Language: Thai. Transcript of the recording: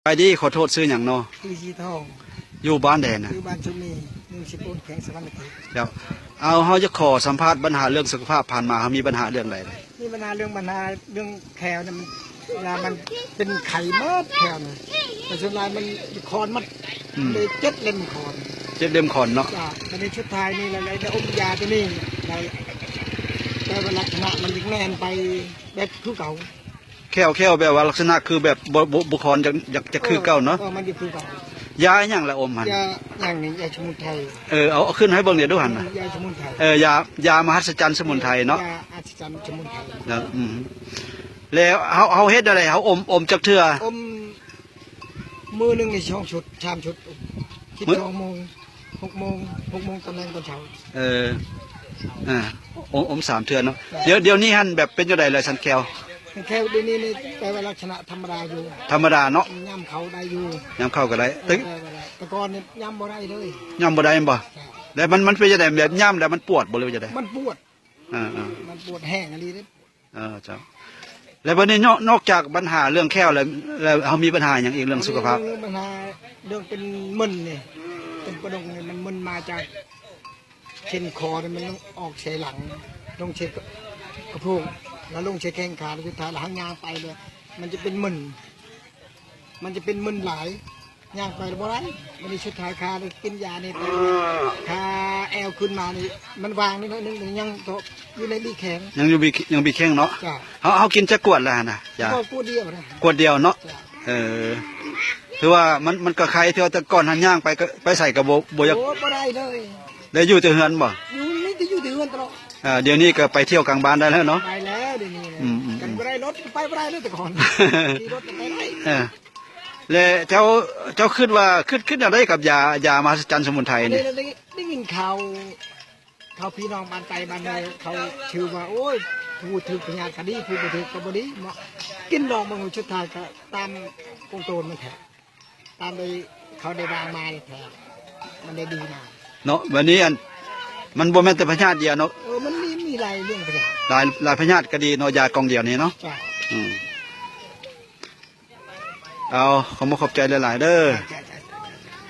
ไปดีขอโทษซื้ออย่างเนาะคือสีทองอยู่บ้านแดนนะคือบ้านชุมนี110ปูนแข็งสวรรค์เดี๋ยวเอาเขาจะขอสัมภาษณ์ปัญหาเรื่องสุขภาพผ่านมาเขามีปัญหาเรื่องอะไรมีปัญหาเรื่องแคลเนี่ยมันเวลามันเป็นไข่เมื่อแคลเนี่ยแต่ส่วนใหญ่มันคอนมันเลยเจ็ดเล่มคอนเจ็บเล่มขอนเนาะในชุดไทยนี่อะไรได้อมยาตัวนี้แต่ลักษณะมันยังแน่นไปแบบคือเก่าแค่แบบว่าลักษณะคือแบบบุคคลจะคือเก่าเนาะมันจะคือเก่ายาอย่างละอมหันยาอย่างนี้ยาสมุนไพรเอาขึ้นให้เบิ่งเดี๋ยวดูหันนะยาสมุนไพรยามหัศจรรย์สมุนไพรเนาะยาหัศจรรย์สมุนไพรแล้วเขาเฮ็ดอะไรเขาอมจักเทื่ออมมือหนึ่งในช่องชุดชามชุด12 โมง 6 โมงตอนแรกตอนเช้าอม3 เทื่อเนาะเดี๋ยวนี้ฮันแบบเป็นจังได๋เลยสันแควแค่ดีนี่แปลว่าลักษณะธรรมดาอยู่ธรรมดาเนาะย่ำเขาได้อยู่ย่ำเข้าก็ได้แต่ก่อนเนี่ยย่ำบ่ได้เลยย่ำบ่ได้บ่แล้วมันเป็นจังได๋แบบย่ำแล้วมันปวดบ่เลยจังได๋มันปวดมันปวดแห้งอะไรเด้เจ้าแล้ววันนี้นอกจากปัญหาเรื่องแข้วแล้วเขามีปัญหาอย่างอีกเรื่องสุขภาพเรื่องปัญหาเรื่องเป็นมึนเนี่ยเป็นกระดงเนี่ยมันมึนมาจากเช่นคอเนี่ยมันต้องออกเฉยหลังลงเฉยกระพุ้งแล้วลงเฉยแข้งขาแล้วสุดท้ายหางยางไปเลยมันจะเป็นมึนหลายย่างไปแล้วบ่ได้มันนี่ชุดท้ายคาเลยกินยาเนี่ยคาแอลขึ้นมานี่มันวางนิดนึงยังอยู่ในบีแข็งยังบีแข็งเนาะเขากินจะกวดแล้วนะยาขวดเดียวนะขวดเดียวเนาะถือว่ามันก็ใครที่ว่าแต่ก่อนหันย่างไปใส่กระบอกบอยากบ่ได้เลยแล้วอยู่แต่เฮือนบ่อยู่นี่จะอยู่แต่เฮือนตลอดเดี๋ยวนี้ก็ไปเที่ยวกลางบ้านได้แล้วเนาะไปแล้วเดี๋ยวนี้กันบ่ได้รถไปบ่ได้เลยแต่ก่อนมีรถไปได้แล้วเจ้าขึ้นว่าขึ้นอะไรกับยามหัศจรรย์สมุนไพรนี่ได้ยินข่าวพี่น้องบ้านไตบ้านใดเขาชื่อว่าโอ้ยผู้ถือพญาคดีผู้บ่ถือกบดีเนาะกินลองบางชุดท้ายก็ตามกงโตนมันแท้ตามไปเขาได้วางมาแท้มันได้ดีมาเนาะวันนี้มันบ่แม่นแต่พญาติเดียวเนาะมันมีหลายเรื่องพญาหลายพญาติก็ดีเนาะยากองเดียวนี้เนาะเอาขอบใจหลายๆเด้อ